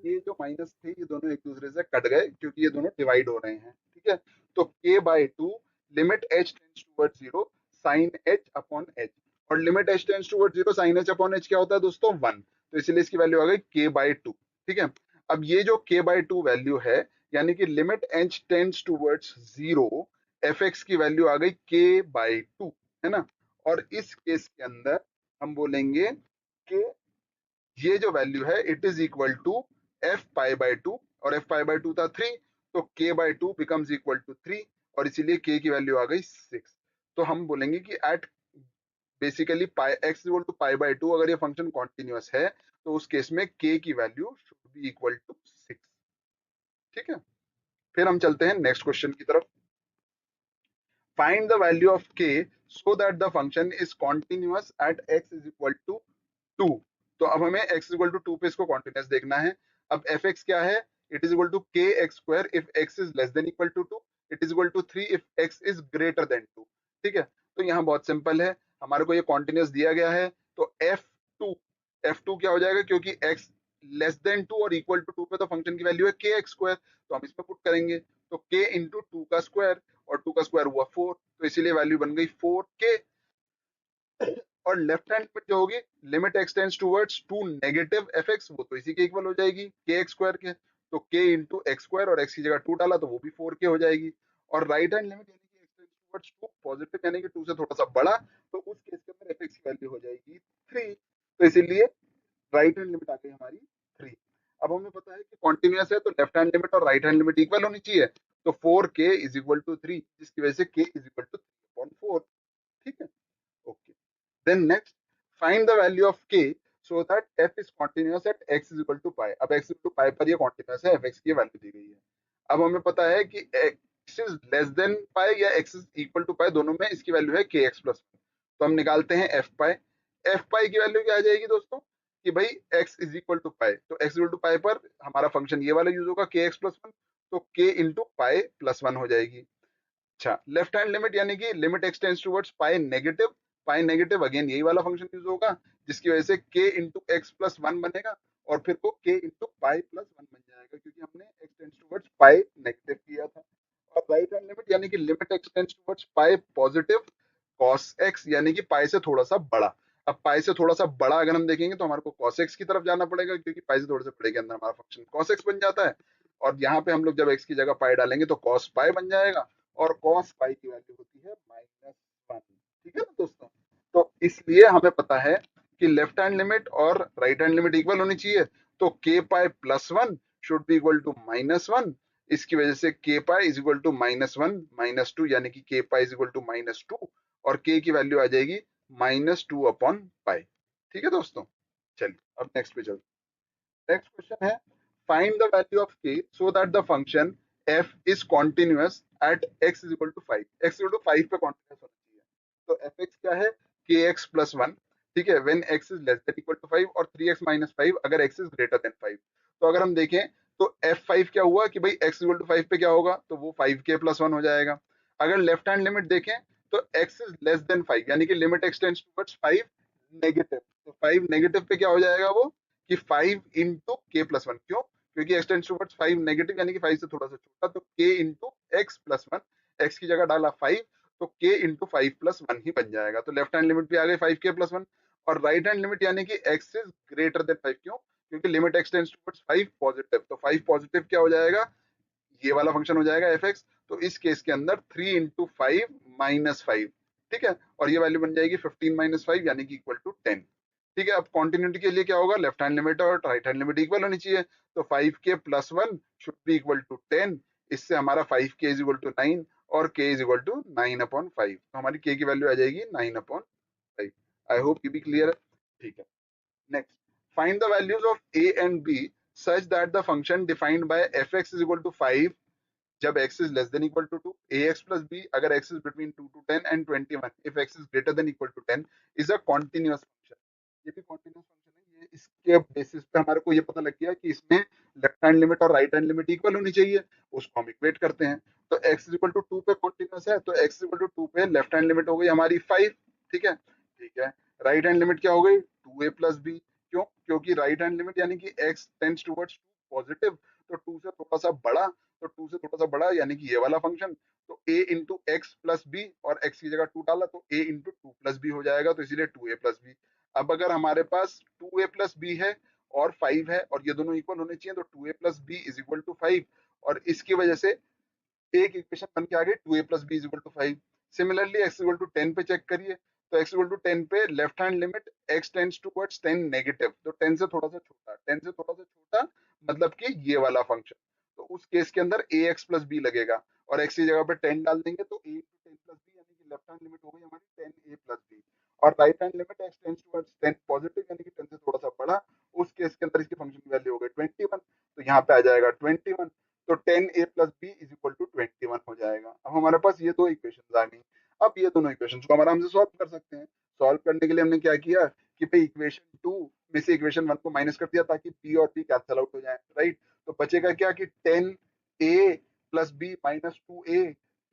ये जो माइनस थे ये दोनों एक दूसरे से कट गए क्योंकि ये दोनों डिवाइड हो रहे हैं। ठीक है, तो k by 2 limit h tends towards 0 sine h upon h, और limit h tends towards 0 sine h upon h क्या होता है दोस्तों 1, तो इसीलिए इसकी वैल्यू आ गई k बाय 2। ठीक है, अब ये जो k बाय 2 वैल्यू है, यानी कि limit h tends towards 0 fx की वैल्यू आ गई k बाय 2, है ना। और इस केस के अंदर हम बोलेंगे कि ये जो वैल्यू है it is equal to F pi by 2, और एफ पाई बाय 2 था 3, तो k by 2 becomes equal to 3, और इसीलिए k की वैल्यू आ गई 6। तो हम बोलेंगे कि at basically pi X equal to pi by 2 अगर ये फंक्शन कॉन्टिन्यूअस है तो उस केस में k की value should be equal to 6। ठीक है, फिर हम चलते हैं नेक्स्ट क्वेश्चन की तरफ। Find the value of k so that the function is continuous at x is equal to 2। तो अब हमें x इक्वल टू 2 पे इसको कॉन्टिन्यूअस देखना है। अब fx क्या है, it is equal to K X square if x is less than equal to 2, it is equal to 3 if x is greater than 2। ठीक है, तो यहाँ बहुत सिंपल है, हमारे को ये कॉन्टिन्यूअस दिया गया है, तो f2 क्या हो जाएगा, क्योंकि x लेस देन 2 और इक्वल टू 2 पे तो फंक्शन की वैल्यू है के एक्स स्क्वायर, तो हम इसमें पुट करेंगे, तो k इंटू 2 का स्क्वायर, और 2 का स्क्वायर हुआ 4, तो इसीलिए वैल्यू बन गई 4k। और लेफ्ट हैंड लिमिट जो होगी, limit X tends towards two negative F X, वो तो इसी के इक्वल हो जाएगी के एक्स स्क्वायर के, तो के इंटू एक्स स्क्वायर, और एक्स की जगह 2 डाला तो वो भी 4k हो जाएगी। और राइट हैंड लिमिट यानी कि X tends towards two positive, यानी कि 2 से थोड़ा सा बड़ा, तो उस केस के अंदर एफ एक्स की वैल्यू हो जाएगी 3, तो इसीलिए राइट हैंड लिमिट आ गई हमारी 3। अब हमें पता है कि कॉन्टिन्यूअस है तो लेफ्ट हैंड लिमिट और राइट हैंड लिमिट इक्वल होनी चाहिए, तो 4k इज इक्वल टू 3, जिसकी वजह से k इज इक्वल टू 3/4। ठीक है, okay. Then next, find the value of k so that f is continuous at x is equal to pi। अब x is equal to pi पर ये continuous है, fx की वैल्यू दी गई है। अब हमें पता है कि x is less than pi या x is equal to pi, दोनों में इसकी वैल्यू है kx plus 1। तो हम निकालते हैं f pi। f pi की वैल्यू क्या आ जाएगी दोस्तों, कि भाई x is equal to pi, तो x is equal to pi पर हमारा फंक्शन ये वाला यूज होगा kx plus 1, तो k into pi plus 1 हो जाएगी। अच्छा, लेफ्ट हैंड लिमिट यानी कि लिमिट एक्सटेंड्स टुवर्ड्स पाई नेगेटिव, पाई नेगेटिव अगेन यही वाला फंक्शन यूज होगा, जिसकी वजह से k इंटू एक्स प्लस 1 बनेगा, और फिर वो k इंटू पाई प्लस 1 बन जाएगा, क्योंकि हमने एक्सटेंड्स टुवर्ड्स पाई नेगेटिव किया था। और राइट हैंड लिमिट यानी कि लिमिट एक्सटेंड्स टुवर्ड्स पाई पॉजिटिव cos x, यानी कि पाई से थोड़ा सा बड़ा। अब पाई से थोड़ा सा बड़ा अगर हम देखेंगे तो हमारे को cos x की तरफ जाना पड़ेगा, क्योंकि पाई से थोड़े से बड़े के अंदर हमारा फंक्शन cos x बन जाता है, और यहाँ पे हम लोग जब x की जगह पाई डालेंगे तो cos पाई बन जाएगा, और cos पाई की वैल्यू होती है -1। ठीक है ना दोस्तों, तो इसलिए हमें पता है कि लेफ्ट हैंड लिमिट और राइट हैंड लिमिट इक्वल होनी चाहिए, तो k pi plus 1 should be equal to -1। इसकी वजह से k pi is equal to -1 -2, यानी कि k pi is equal to -2, और k की वैल्यू आ जाएगी -2/पाई। ठीक है दोस्तों, चलिए अब नेक्स्ट पे चलते हैं। नेक्स्ट क्वेश्चन है, find the value of k so that the function f is continuous at x is equal to 5। x equal to 5 पे कॉन्टिन्यूअस होना चाहिए, तो fx क्या है, kx प्लस 1। ठीक है, when x is less than equal to 5, और 3x minus 5 अगर x इज ग्रेटर देन 5। तो अगर हम देखें तो f5 क्या हुआ कि भाई x इक्वल टू 5 पे क्या होगा, तो वो 5k प्लस 1 हो जाएगा। अगर लेफ्ट हैंड लिमिट देखें तो x इज लेस देन 5, यानी कि लिमिट एक्सटेंड्स टुवर्ड्स 5 नेगेटिव, तो 5 नेगेटिव पे क्या हो जाएगा वो, कि 5 इंटू के प्लस 1। क्यों, क्योंकि एक्स टेंड्स टुवर्ड्स 5 नेगेटिव, यानी कि 5 से थोड़ा सा छोटा, तो k into X plus 1, x की जगह डाला 5, तो k इंटू 5 प्लस 1 ही बन जाएगा। तो लेफ्ट हैंड लिमिट भी आ गई 5k प्लस 1, और राइट हैंड लिमिट यानी कि x इज ग्रेटर देन 5। क्यों, क्योंकि limit X tends towards 5 positive, तो 5 पॉजिटिव क्या हो जाएगा, ये वाला फंक्शन हो जाएगा एफ एक्स। तो इस केस के अंदर 3 इंटू 5 -5। ठीक है, और ये वैल्यू बन जाएगी 15 - 5, यानी कि इक्वल टू 10। ठीक है, अब कॉन्टिन्यूटी के लिए क्या होगा, लेफ्ट हैंड लिमिट और राइट हैंड लिमिट इक्वल होनी चाहिए। तो 5k+1 should be equal to 10। इससे हमारा 5k इज इक्वल टू 9 और k इज इक्वल टू 9/5। तो हमारी k की वैल्यू आ जाएगी 9/5। आई होप ये भी क्लियर है। ठीक है, next, find the values of a and b such that the function defined by fx is equal to 5 जब x is less than equal to 2, ax plus b अगर x is between 2 to 10 and 21 if x is greater than equal to 10 is a continuous function। ये भी continuous function है। ये इसके basis पे हमारे को ये पता लग गया कि इसमें लेफ्ट हैंड लिमिट और राइट हैंड लिमिट इक्वल होनी चाहिए, उसको हम इक्वेट करते हैं। तो x इक्वल टू 2 पे कॉन्टिन्यूस है, तो x इक्वल टू 2 पे लेफ्ट हैंड लिमिट हो गई हमारी 5। ठीक है, ठीक है, राइट हैंड लिमिट क्या हो गई 2a प्लस बी। क्यों, क्योंकि राइट हैंड लिमिट यानी कि x टेंड्स टुवर्ड्स पॉजिटिव, तो 2 से थोड़ा सा बड़ा, तो 2 से थोड़ा सा बड़ा यानी कि ये वाला फंक्शन। तो a into X plus B, और x की जगह 2 डाला तो a इंटू 2 प्लस बी हो जाएगा, तो इसीलिए 2a प्लस बी। अब अगर हमारे पास 2a प्लस बी है और 5 है और ये दोनों इक्वल होने चाहिए, तो 2a plus B is equal to 5, और इसकी वजह से एक इक्वेशन बन के आ गई 2a plus B is equal to 5। Similarly x equal to 10 पे चेक करिए, तो x इक्वल टू 10 पे left hand limit x tends towards 10 negative, तो 10 से थोड़ा सा छोटा, 10 से थोड़ा सा छोटा मतलब कि ये वाला फंक्शन। तो उस केस के अंदर ax प्लस बी लगेगा, और x की जगह पे 10 डाल देंगे तो a इंटू 10 प्लस बी यानी कि लेफ्ट हैंड लिमिट हो गई हमारी 10a प्लस बी, और right hand limit x tends towards 10 positive यानी कि 10 से थोड़ा सा बड़ा, उस केस के अंदर इसकी फंक्शन की वैल्यू हो गई 21, तो यहाँ पे आ जाएगा 21। तो 10a plus B is equal to 21 हो जाएगा। अब हमारे पास ये दो इक्वेशन आ गई। अब ये दोनों इक्वेशन को हम आराम से सॉल्व कर सकते हैं। सॉल्व करने के लिए हमने क्या किया कि भाई इक्वेशन 2 में से इक्वेशन 1 को माइनस कर दिया ताकि b और b कैंसिल आउट हो जाए, राइट। तो बचेगा क्या कि 10a plus B minus 2a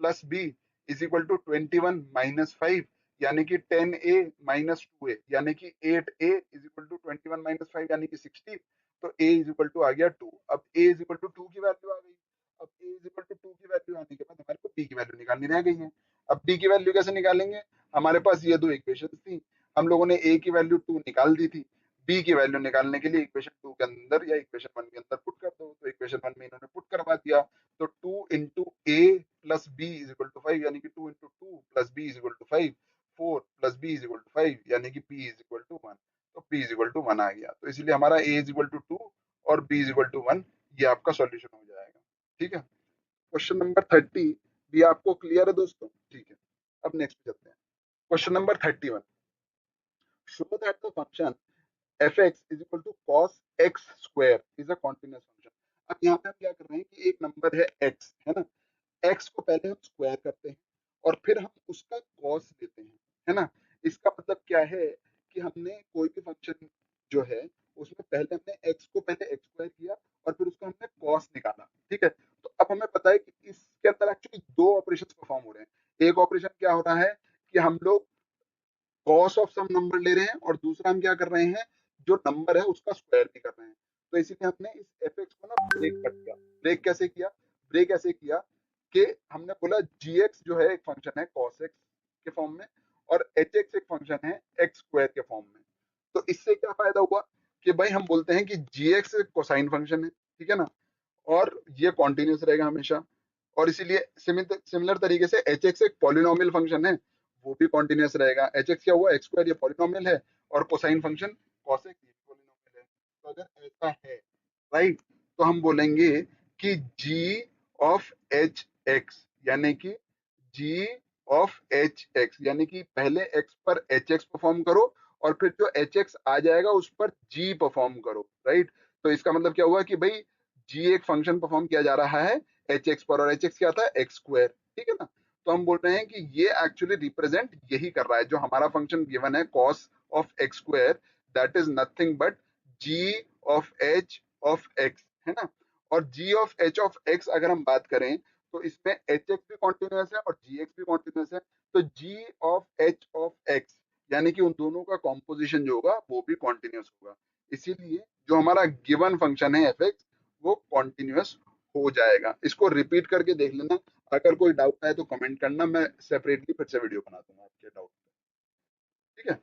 plus B is equal to 21 - 5, यानी कि 10a माइनस 2a यानी कि 8a इज इक्वल टू 21 - 5 यानी कि 60। तो a इज इक्वल टू आ गया 2। अब a इज इक्वल टू 2 की वैल्यू आ गई। अब a इज इक्वल टू 2 की वैल्यू आने के बाद हमारे को b की वैल्यू निकालनी रह गई है। अब b की वैल्यू कैसे निकालेंगे, हमारे पास ये दो इक्वेशन थी, हम लोगों ने a की वैल्यू 2 निकाल दी थी, b की वैल्यू निकालने के लिए इक्वेशन 2 के अंदर या इक्वेशन 1 के अंदर पुट कर दो। तो इक्वेशन 1 में इन्होंने पुट करवा दिया, तो 2 into a plus B is equal to 5 यानी कि 2 into 2 plus B is equal to 5, 4 plus B is equal to 5 यानी कि b इज इक्वल टू 1। तो b इज इक्वल टू 1 आ गया, तो इसलिए हमारा a इज इक्वल टू 2 और b इज इक्वल टू 1, ये आपका सॉल्यूशन हो जाएगा। ठीक है, क्वेश्चन नंबर 30 भी आपको क्लियर है दोस्तों। ठीक है, अब नेक्स्ट पे चलते हैं। Question number 31, show that the function fx is equal to cos x square is a continuous function। अब यहाँ पे हम क्या कर रहे हैं कि एक नंबर है x, है ना, x को पहले हम स्क्वायर करते हैं और फिर हम उसका cos लेते हैं, है ना। इसका मतलब क्या है कि हमने कोई भी फंक्शन जो है उसमें पहले हमने x को पहले x स्क्वायर किया और फिर उसका हमने cos निकाला। ठीक है, तो अब हमें पता है कि इसके अंदर एक्चुअली दो ऑपरेशन परफॉर्म हो रहे हैं। एक ऑपरेशन क्या हो रहा है कि हम लोग कॉस ऑफ सम नंबर ले रहे हैं, और दूसरा हम क्या कर रहे हैं, जो नंबर है उसका स्क्वायर भी कर रहे हैं। तो इसीलिए हमने इस एफ एक्स को ना ब्रेक कर दिया। ब्रेक कैसे किया, ब्रेक ऐसे किया कि हमने बोला जी एक्स जो है एक फंक्शन है कॉस एक्स के फॉर्म में, और एच एक्स एक फंक्शन है एक्स स्क्वायर के फॉर्म में। तो इससे क्या फायदा हुआ कि भाई हम बोलते हैं कि जी एक्स एक कोसाइन फंक्शन है, ठीक है ना, और ये कॉन्टिन्यूस रहेगा हमेशा। और इसीलिए सिमिलर तरीके से एच एक्स एक पॉलिनोमियल फंक्शन है, वो भी कॉन्टिन्यूस रहेगा। एच एक्स क्या हुआ, एक्स स्क्वायर ये पॉलिनोमियल है, और कोसाइन फंक्शन कॉस एक्स ये पॉलिनोमियल है। तो अगर ऐसा है, राइट, तो हम बोलेंगे कि जी ऑफ एच एक्स यानी कि जी ऑफ एच एक्स यानी कि पहले एक्स पर एच एक्स परफॉर्म करो और फिर जो एच एक्स आ जाएगा उस पर जी परफॉर्म करो, राइट। तो इसका मतलब क्या हुआ कि भाई जी एक फंक्शन परफॉर्म किया जा रहा है एच एक्स पर, और एच एक्स क्या था, एक्स स्क्वायर, ठीक है ना। तो हम बोल रहे हैं कि ये एक्चुअली रिप्रेजेंट यही कर रहा है, जो हमारा फंक्शन गिवन है cos of X square, that is nothing but G of X, है ना। और G of H of X अगर हम बात करें तो इसमें एच एक्स भी कॉन्टिन्यूस है और जी एक्स भी कॉन्टिन्यूस है। तो जी ऑफ एच ऑफ एक्स यानी कि उन दोनों का कॉम्पोजिशन जो होगा वो भी कॉन्टिन्यूस होगा। इसीलिए जो हमारा गिवन फंक्शन है एफ एक्स वो कॉन्टिन्यूस हो जाएगा। इसको रिपीट करके देख लेना, अगर कोई डाउट आए तो कमेंट करना, मैं सेपरेटली फिर से वीडियो बना दूंगा आपके डाउट पे, ठीक है।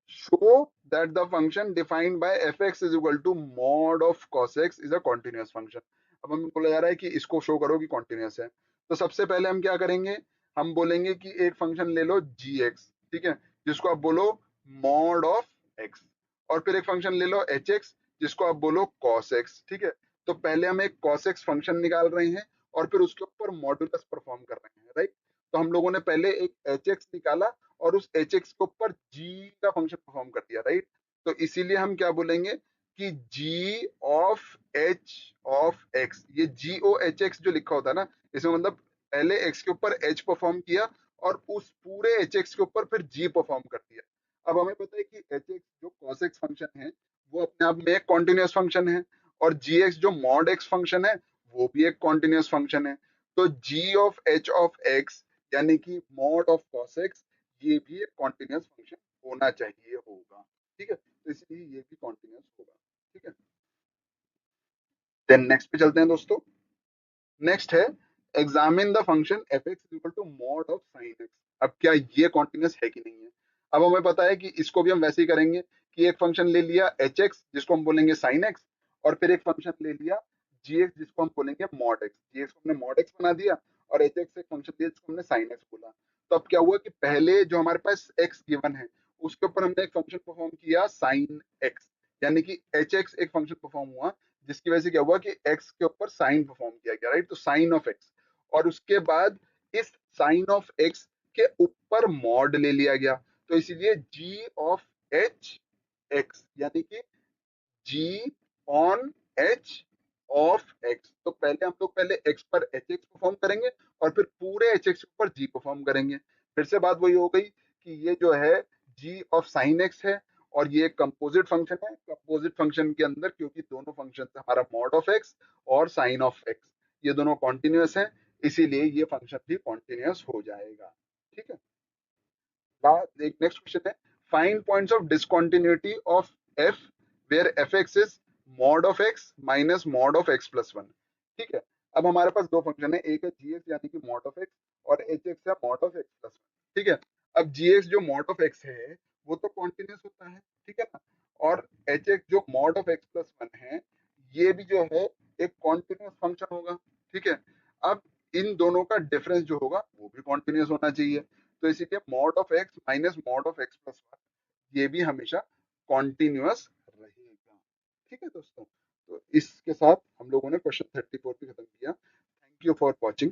Show that the function defined by F X is equal to mod of cos X is a continuous function. अब हमें बोला जा रहा है कि इसको शो करो कि कॉन्टिन्यूस है। तो सबसे पहले हम क्या करेंगे, हम बोलेंगे कि एक फंक्शन ले लो जी एक्स, ठीक है, जिसको आप बोलो मॉड ऑफ एक्स। और फिर एक फंक्शन ले लो एच एक्स जिसको आप बोलो कॉस एक्स, ठीक है। तो पहले हम एक कॉस एक्स फंक्शन निकाल रहे हैं और फिर उसके ऊपर मॉड्यूलस परफॉर्म कर रहे हैं, राइट। तो हम लोगों ने पहले एक एच एक्स निकाला और उस एच एक्स के ऊपर जी का फंक्शन परफॉर्म कर दिया, राइट। तो इसीलिए हम क्या बोलेंगे कि जी ऑफ एच ऑफ एक्स, ये जी ओ एच एक्स जो लिखा होता है ना, इसमें मतलब पहले एक्स के ऊपर एच परफॉर्म किया और उस पूरे एच एक्स के ऊपर फिर जी परफॉर्म कर दिया। अब हमें पता है कि एच एक्स जो कॉस एक्स फंक्शन है वो अपने आप में एक कॉन्टिन्यूस फंक्शन है, और जी एक्स जो मॉड एक्स फंक्शन है वो भी एक कॉन्टिन्यूस फंक्शन है। तो जी ऑफ एच ऑफ एक्स यानी कि मॉड ऑफ कॉस एक्स, ये भी एक कॉन्टिन्यूस फंक्शन होना चाहिए होगा, ठीक है। तो इसलिए ये भी कॉन्टिन्यूस होगा, ठीक है। देन नेक्स्ट पे चलते हैं दोस्तों। नेक्स्ट है examine the function F X equal to mod of sine X. अब क्या ये कॉन्टिन्यूस है कि नहीं है? अब हमें पता है कि इसको भी हम वैसे ही करेंगे कि एक फंक्शन ले लिया एच एक्स जिसको हम बोलेंगे साइन एक्स, और फिर एक फंक्शन ले लिया जी एक्स जिसको हम बोलेंगे मॉड एक्स। जी एक्स को हमने मॉड एक्स बना दिया और एच एक्स एक फंक्शन दिया जिसको हमने साइन एक्स बोला। तो अब क्या हुआ कि पहले जो हमारे पास एक्स गिवन है उसके ऊपर हमने एक फंक्शन परफॉर्म किया साइन एक्स, यानी कि एच एक्स एक फंक्शन परफॉर्म हुआ जिसकी वजह से क्या हुआ कि एक्स के ऊपर साइन परफॉर्म किया गया, राइट। तो साइन ऑफ एक्स, और उसके बाद इस साइन ऑफ एक्स के ऊपर मॉड ले लिया गया। तो इसीलिए जी ऑफ एच एक्स यानी कि जी ऑन एच ऑफ एक्स। तो पहले हम लोग पहले एक्स पर एच एक्स परफॉर्म करेंगे और फिर पूरे एच एक्स पर जी परफॉर्म करेंगे। फिर से बात वही हो गई कि ये जो है जी ऑफ साइन एक्स है और ये कंपोजिट फंक्शन है। कंपोजिट फंक्शन के अंदर क्योंकि दोनों फंक्शन हमारा मॉड ऑफ एक्स और साइन ऑफ एक्स ये दोनों कॉन्टिन्यूस है, इसीलिए ये फंक्शन भी कॉन्टिन्यूस हो जाएगा, ठीक है। एक नेक्स्ट क्वेश्चन है find points of discontinuity of F where F X is mod of X minus mod of X plus one, ठीक है। अब हमारे पास दो फंक्शन है, एक है जी एक्स यानी कि मॉड ऑफ एक्स और एच एक्स है mod of X plus one, ठीक है। अब जी एक्स जो मॉड ऑफ एक्स है वो तो कॉन्टिन्यूस होता है, ठीक है ना, और एच एक्स जो mod of X plus one है ये भी जो है एक कॉन्टिन्यूस फंक्शन होगा, ठीक है। अब इन दोनों का डिफरेंस जो होगा वो भी कॉन्टिन्यूस होना चाहिए। तो इसीलिए mod of X minus mod of X plus one ये भी हमेशा कॉन्टिन्यूअस रहेगा, ठीक है दोस्तों। तो इसके साथ हम लोगों ने क्वेश्चन 34 भी खत्म किया। Thank you for watching.